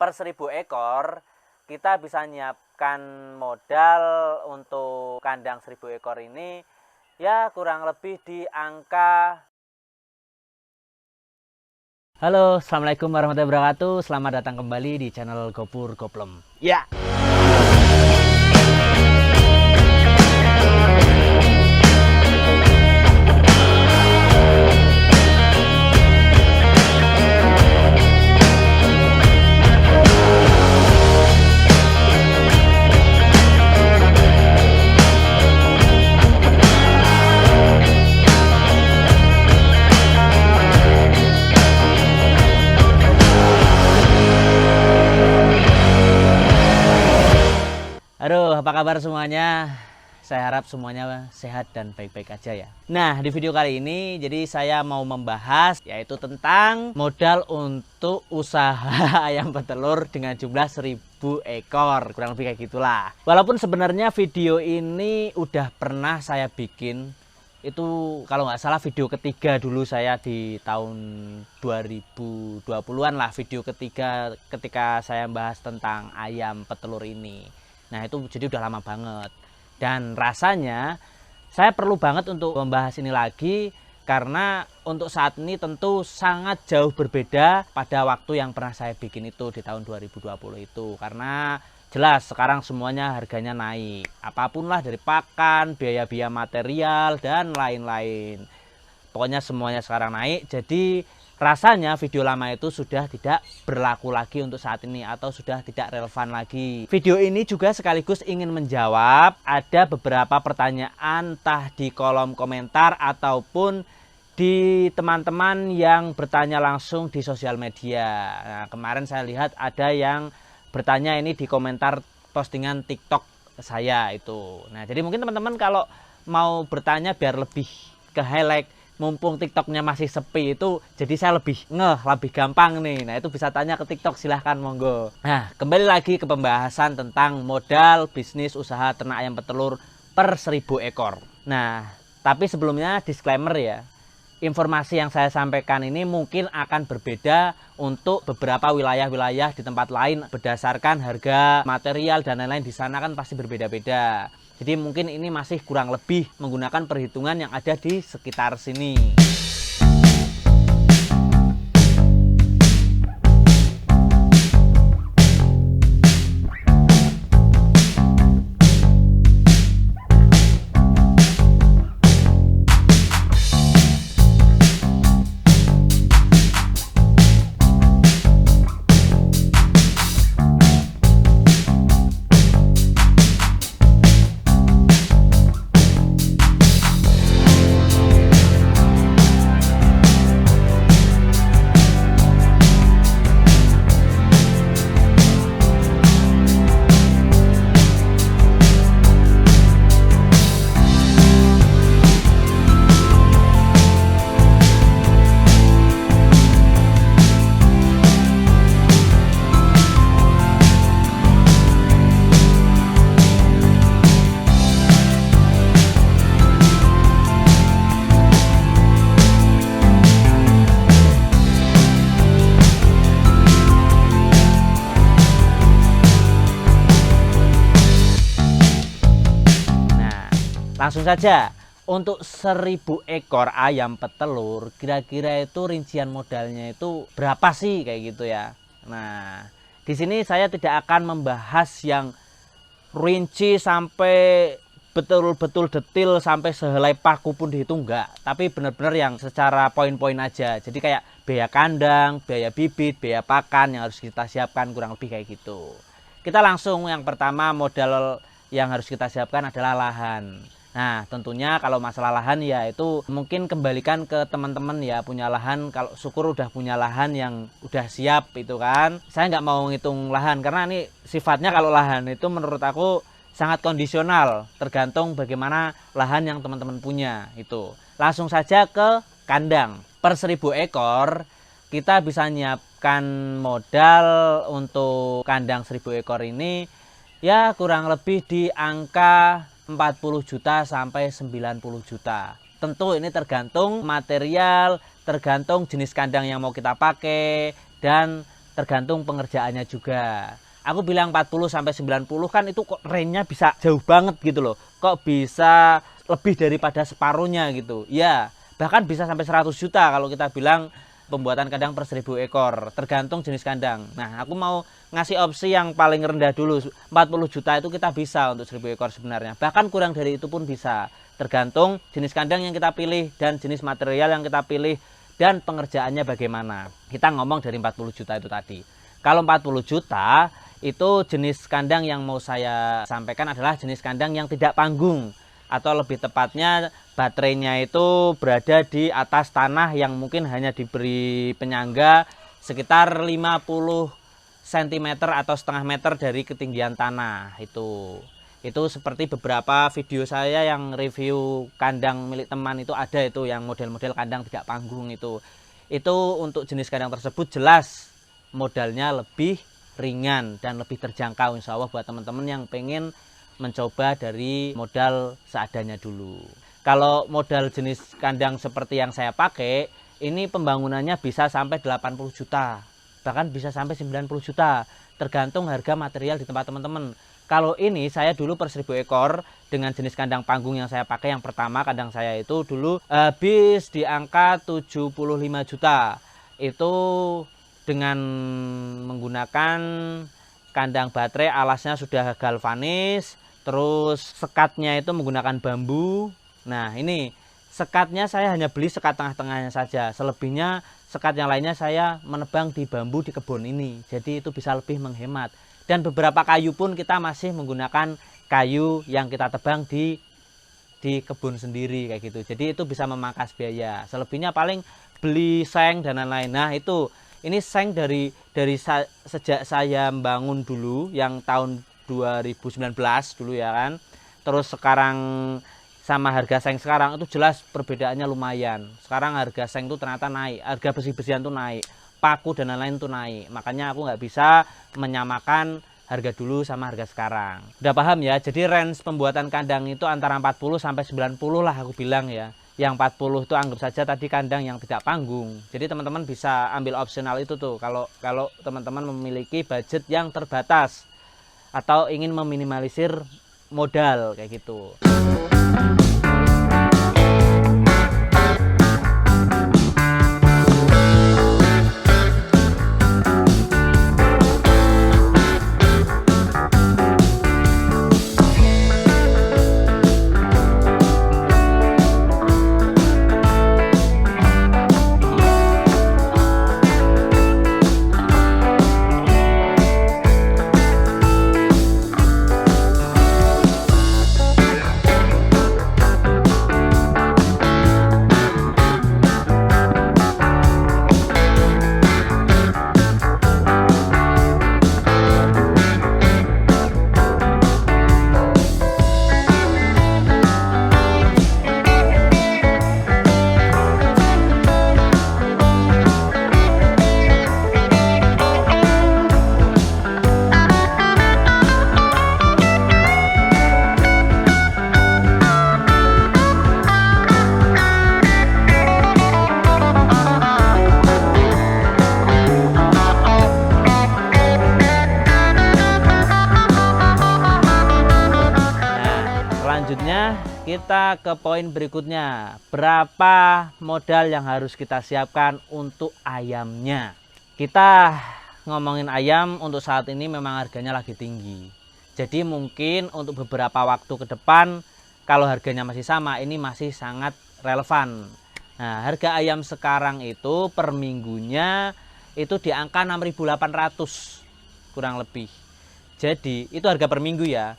per 1000 ekor kita bisa nyiapkan modal untuk kandang 1000 ekor ini ya kurang lebih di angka. Halo, assalamualaikum warahmatullahi wabarakatuh. Selamat datang kembali di channel Gopur Goplem. Ya. Aduh, apa kabar semuanya? Saya harap semuanya sehat dan baik-baik aja ya. Nah, di video kali ini jadi saya mau membahas yaitu tentang modal untuk usaha ayam petelur dengan jumlah 1000 ekor. Kurang lebih kayak gitulah. Walaupun sebenarnya video ini udah pernah saya bikin. Itu kalau nggak salah video ketiga dulu saya di tahun 2020-an lah, video ketiga ketika saya bahas tentang ayam petelur ini. Nah itu jadi udah lama banget. Dan rasanya saya perlu banget untuk membahas ini lagi karena untuk saat ini tentu sangat jauh berbeda pada waktu yang pernah saya bikin itu di tahun 2020 itu. Karena jelas sekarang semuanya harganya naik. Apapun lah dari pakan, biaya-biaya material dan lain-lain. Pokoknya semuanya sekarang naik. Jadi rasanya video lama itu sudah tidak berlaku lagi untuk saat ini atau sudah tidak relevan lagi. Video ini juga sekaligus ingin menjawab ada beberapa pertanyaan entah di kolom komentar ataupun di teman-teman yang bertanya langsung di sosial media. Nah, kemarin saya lihat ada yang bertanya ini di komentar postingan TikTok saya itu. Nah, jadi mungkin teman-teman kalau mau bertanya biar lebih ke highlight, mumpung TikToknya masih sepi itu, jadi saya lebih lebih gampang nih. Nah itu bisa tanya ke TikTok, silahkan monggo. Nah kembali lagi ke pembahasan tentang modal bisnis usaha ternak ayam petelur per 1000 ekor. Nah tapi sebelumnya disclaimer ya, informasi yang saya sampaikan ini mungkin akan berbeda untuk beberapa wilayah-wilayah di tempat lain berdasarkan harga material dan lain-lain di sana kan pasti berbeda-beda. Jadi mungkin ini masih kurang lebih menggunakan perhitungan yang ada di sekitar sini. Langsung saja, untuk 1000 ekor ayam petelur, kira-kira itu rincian modalnya itu berapa sih kayak gitu ya. Nah, di sini saya tidak akan membahas yang rinci sampai betul-betul detail sampai sehelai paku pun dihitung enggak, tapi benar-benar yang secara poin-poin aja. Jadi kayak biaya kandang, biaya bibit, biaya pakan yang harus kita siapkan kurang lebih kayak gitu. Kita langsung yang pertama modal yang harus kita siapkan adalah lahan. Nah tentunya kalau masalah lahan ya itu mungkin kembalikan ke teman-teman ya, punya lahan. Kalau syukur udah punya lahan yang udah siap itu kan. Saya nggak mau ngitung lahan karena ini sifatnya kalau lahan itu menurut aku sangat kondisional, tergantung bagaimana lahan yang teman-teman punya itu. Langsung saja ke kandang. Per 1000 ekor kita bisa nyiapkan modal untuk kandang 1000 ekor ini ya kurang lebih di angka 40 juta sampai 90 juta. Tentu ini tergantung material, tergantung jenis kandang yang mau kita pakai, dan tergantung pengerjaannya juga. Aku bilang 40 sampai 90 kan itu kok range-nya bisa jauh banget gitu loh. Kok bisa lebih daripada separuhnya gitu. Ya, bahkan bisa sampai 100 juta kalau kita bilang pembuatan kandang per 1000 ekor. Tergantung jenis kandang. Nah, aku mau ngasih opsi yang paling rendah dulu. 40 juta itu kita bisa untuk 1000 ekor sebenarnya. Bahkan kurang dari itu pun bisa. Tergantung jenis kandang yang kita pilih dan jenis material yang kita pilih dan pengerjaannya bagaimana. Kita ngomong dari 40 juta itu tadi. Kalau 40 juta itu jenis kandang yang mau saya sampaikan adalah jenis kandang yang tidak panggung, atau lebih tepatnya baterainya itu berada di atas tanah yang mungkin hanya diberi penyangga sekitar 50 cm atau setengah meter dari ketinggian tanah. Itu seperti beberapa video saya yang review kandang milik teman itu ada itu yang model-model kandang tidak panggung itu untuk jenis kandang tersebut jelas modalnya lebih ringan dan lebih terjangkau, insya Allah buat teman-teman yang pengen mencoba dari modal seadanya dulu. Kalau modal jenis kandang seperti yang saya pakai, ini pembangunannya bisa sampai 80 juta, bahkan bisa sampai 90 juta, tergantung harga material di tempat teman-teman. Kalau ini saya dulu per 1000 ekor dengan jenis kandang panggung yang saya pakai, yang pertama kandang saya itu dulu habis di angka 75 juta. Itu dengan menggunakan kandang baterai, alasnya sudah galvanis, terus sekatnya itu menggunakan bambu. Nah, ini sekatnya saya hanya beli sekat tengah-tengahnya saja, selebihnya sekat yang lainnya saya menebang di bambu di kebun ini, jadi itu bisa lebih menghemat. Dan beberapa kayu pun kita masih menggunakan kayu yang kita tebang di kebun sendiri kayak gitu, jadi itu bisa memangkas biaya. Selebihnya paling beli seng dan lain-lain. Nah, ini seng dari sejak saya bangun dulu yang tahun 2019 dulu ya kan. Terus sekarang sama harga seng sekarang itu jelas perbedaannya lumayan. Sekarang harga seng itu ternyata naik, harga besi-besian tuh naik, paku dan lain-lain tuh naik. Makanya aku nggak bisa menyamakan harga dulu sama harga sekarang. Udah paham ya? Jadi range pembuatan kandang itu antara 40 sampai 90 lah aku bilang ya. Yang 40 itu anggap saja tadi kandang yang tidak panggung. Jadi teman-teman bisa ambil opsional itu tuh kalau teman-teman memiliki budget yang terbatas atau ingin meminimalisir modal kayak gitu. Selanjutnya kita ke poin berikutnya, berapa modal yang harus kita siapkan untuk ayamnya. Kita ngomongin ayam untuk saat ini memang harganya lagi tinggi, jadi mungkin untuk beberapa waktu ke depan kalau harganya masih sama ini masih sangat relevan. Nah, harga ayam sekarang itu per minggunya itu di angka 6.800 kurang lebih. Jadi itu harga per minggu ya.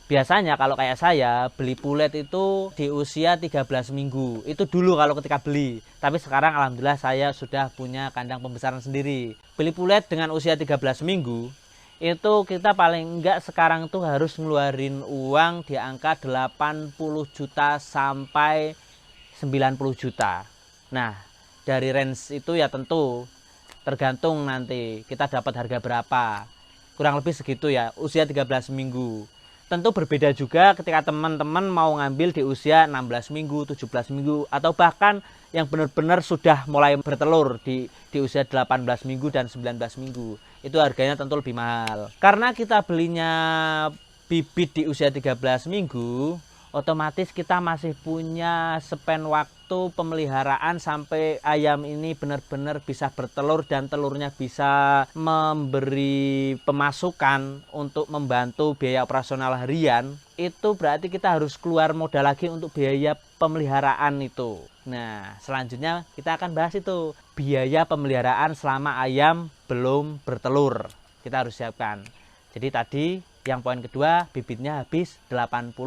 Biasanya kalau kayak saya beli pulet itu di usia 13 minggu. Itu dulu kalau ketika beli. Tapi sekarang alhamdulillah saya sudah punya kandang pembesaran sendiri. Beli pulet dengan usia 13 minggu itu kita paling enggak sekarang tuh harus ngeluarin uang di angka 80 juta sampai 90 juta. Nah, dari range itu ya tentu tergantung nanti kita dapat harga berapa. Kurang lebih segitu ya, usia 13 minggu. Tentu berbeda juga ketika teman-teman mau ngambil di usia 16 minggu, 17 minggu, atau bahkan yang benar-benar sudah mulai bertelur di usia 18 minggu dan 19 minggu. Itu harganya tentu lebih mahal. Karena kita belinya bibit di usia 13 minggu, otomatis kita masih punya span waktu pemeliharaan sampai ayam ini benar-benar bisa bertelur dan telurnya bisa memberi pemasukan untuk membantu biaya operasional harian. Itu berarti kita harus keluar modal lagi untuk biaya pemeliharaan itu. Nah, selanjutnya kita akan bahas itu, biaya pemeliharaan selama ayam belum bertelur. Kita harus siapkan. Jadi tadi yang poin kedua, bibitnya habis 80-90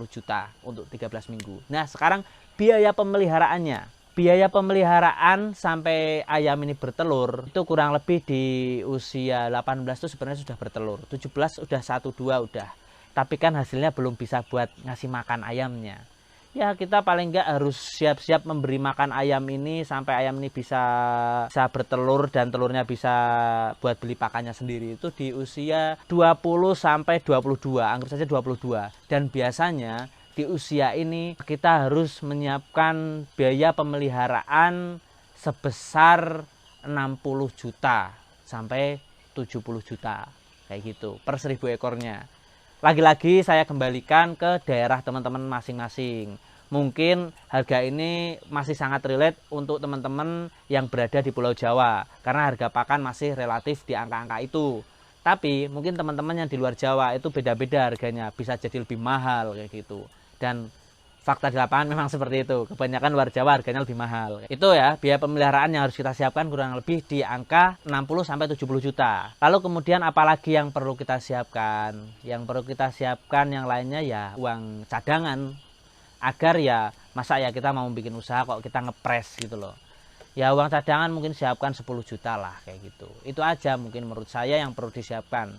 juta untuk 13 minggu. Nah, sekarang biaya pemeliharaannya. Biaya pemeliharaan sampai ayam ini bertelur itu kurang lebih di usia 18 itu sebenarnya sudah bertelur. 17 udah 1-2 udah. Tapi kan hasilnya belum bisa buat ngasih makan ayamnya. Ya, kita paling enggak harus siap-siap memberi makan ayam ini sampai ayam ini bisa bertelur dan telurnya bisa buat beli pakannya sendiri itu di usia 20-22, anggap saja 22. Dan biasanya di usia ini kita harus menyiapkan biaya pemeliharaan sebesar 60 juta sampai 70 juta kayak gitu per 1000 ekornya. Lagi-lagi saya kembalikan ke daerah teman-teman masing-masing. Mungkin harga ini masih sangat relate untuk teman-teman yang berada di Pulau Jawa. Karena harga pakan masih relatif di angka-angka itu. Tapi mungkin teman-teman yang di luar Jawa itu beda-beda harganya. Bisa jadi lebih mahal kayak gitu. Dan fakta di lapangan memang seperti itu. Kebanyakan luar Jawa harganya lebih mahal. Itu ya, biaya pemeliharaan yang harus kita siapkan kurang lebih di angka 60-70 juta. Lalu kemudian apalagi yang perlu kita siapkan? Yang perlu kita siapkan yang lainnya ya uang cadangan. Agar ya, masa ya kita mau bikin usaha kok kita ngepres gitu loh. Ya uang cadangan mungkin siapkan 10 juta lah kayak gitu. Itu aja mungkin menurut saya yang perlu disiapkan.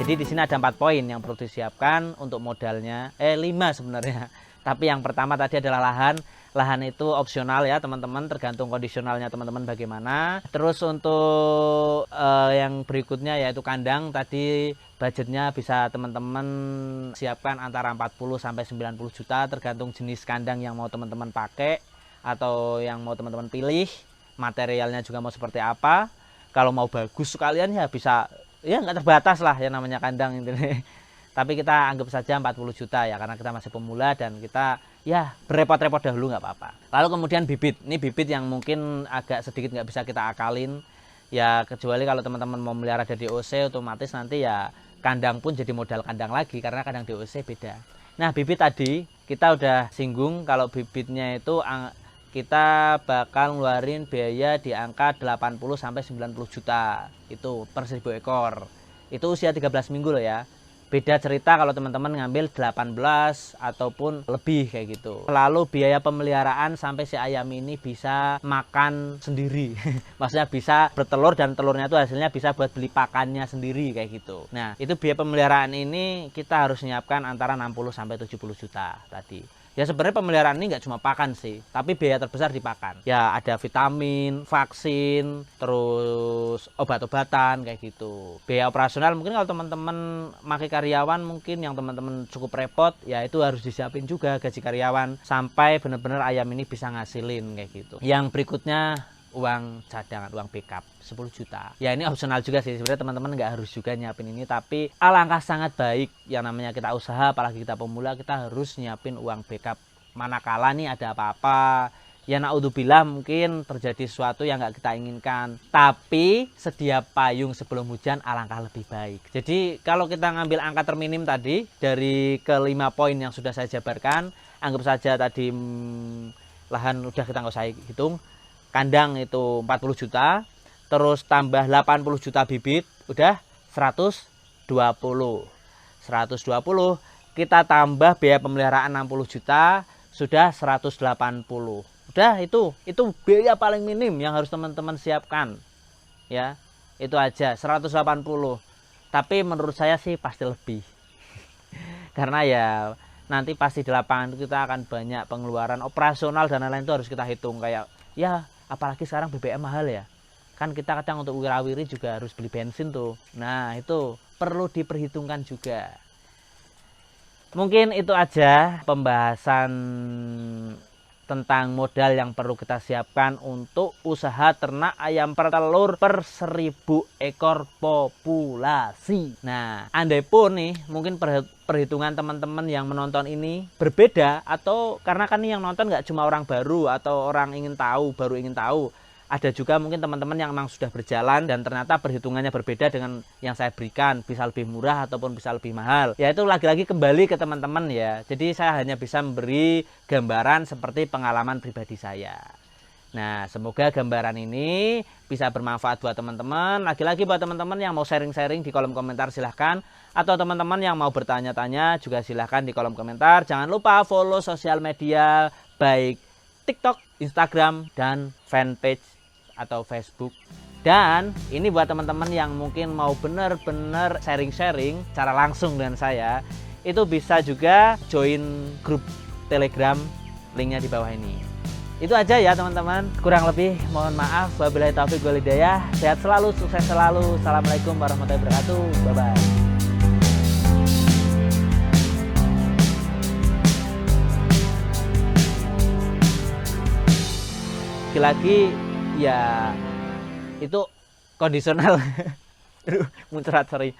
Jadi di sini ada 4 poin yang perlu disiapkan untuk modalnya. 5 sebenarnya. Tapi yang pertama tadi adalah lahan. Lahan itu opsional ya teman-teman, tergantung kondisionalnya teman-teman bagaimana. Terus untuk yang berikutnya yaitu kandang. Tadi budgetnya bisa teman-teman siapkan antara 40-90 juta tergantung jenis kandang yang mau teman-teman pakai atau yang mau teman-teman pilih. Materialnya juga mau seperti apa. Kalau mau bagus sekalian ya bisa, ya nggak terbatas lah yang namanya kandang ini. Tapi kita anggap saja 40 juta ya, karena kita masih pemula dan kita ya berepot-repot dahulu nggak apa-apa. Lalu kemudian bibit, ini bibit yang mungkin agak sedikit nggak bisa kita akalin ya, kecuali kalau teman-teman mau melihara dari DOC, otomatis nanti ya kandang pun jadi modal kandang lagi karena kandang DOC beda. Nah, bibit tadi kita udah singgung kalau bibitnya itu kita bakal ngeluarin biaya di angka 80-90 juta itu per 1000 ekor. Itu usia 13 minggu loh ya. Beda cerita kalau teman-teman ngambil 18 ataupun lebih kayak gitu. Lalu biaya pemeliharaan sampai si ayam ini bisa makan sendiri. Maksudnya bisa bertelur dan telurnya itu hasilnya bisa buat beli pakannya sendiri kayak gitu. Nah, itu biaya pemeliharaan ini kita harus nyiapkan antara 60-70 juta tadi. Ya sebenarnya pemeliharaan ini nggak cuma pakan sih, tapi biaya terbesar di pakan. Ya ada vitamin, vaksin, terus obat-obatan kayak gitu. Biaya operasional mungkin kalau teman-teman pakai karyawan mungkin yang teman-teman cukup repot, ya itu harus disiapin juga gaji karyawan sampai benar-benar ayam ini bisa ngasilin kayak gitu. Yang berikutnya uang cadangan, uang backup 10 juta. Ya ini opsional juga sih, sebenarnya teman-teman nggak harus juga nyiapin ini, tapi alangkah sangat baik yang namanya kita usaha, apalagi kita pemula, kita harus nyiapin uang backup. Manakala nih ada apa-apa, ya naudzubillah mungkin terjadi sesuatu yang nggak kita inginkan. Tapi sedia payung sebelum hujan alangkah lebih baik. Jadi kalau kita ngambil angka terminim tadi dari ke-5 poin yang sudah saya jabarkan, anggap saja tadi lahan udah kita nggak usah hitung, kandang itu 40 juta, terus tambah 80 juta bibit, udah 120. 120 kita tambah biaya pemeliharaan 60 juta, sudah 180. Udah itu biaya paling minim yang harus teman-teman siapkan. Ya, itu aja 180. Tapi menurut saya sih pasti lebih. Karena ya nanti pasti di lapangan kita akan banyak pengeluaran operasional dan lain-lain, itu harus kita hitung. Kayak ya apalagi sekarang BBM mahal ya. Kan kita kadang untuk wirawiri juga harus beli bensin tuh. Nah, itu perlu diperhitungkan juga. Mungkin itu aja pembahasan tentang modal yang perlu kita siapkan untuk usaha ternak ayam petelur per 1000 ekor populasi. Nah, andai pun nih mungkin perhitungan teman-teman yang menonton ini berbeda, atau karena kan yang nonton nggak cuma orang baru atau orang baru ingin tahu. Ada juga mungkin teman-teman yang memang sudah berjalan dan ternyata perhitungannya berbeda dengan yang saya berikan, bisa lebih murah ataupun bisa lebih mahal. Ya itu lagi-lagi kembali ke teman-teman ya. Jadi saya hanya bisa memberi gambaran seperti pengalaman pribadi saya. Nah, semoga gambaran ini bisa bermanfaat buat teman-teman. Lagi-lagi buat teman-teman yang mau sharing-sharing di kolom komentar silahkan. Atau teman-teman yang mau bertanya-tanya juga silahkan di kolom komentar. Jangan lupa follow sosial media baik TikTok, Instagram, dan fanpage atau Facebook. Dan ini buat teman-teman yang mungkin mau benar-benar sharing-sharing secara langsung dengan saya, itu bisa juga join grup Telegram, linknya di bawah ini. Itu aja ya teman-teman, kurang lebih mohon maaf. Wabillahi taufiq wal hidayah. Sehat selalu, sukses selalu. Assalamualaikum warahmatullahi wabarakatuh. Bye bye. Lagi ya itu kondisional. Aduh, muncrat, sorry.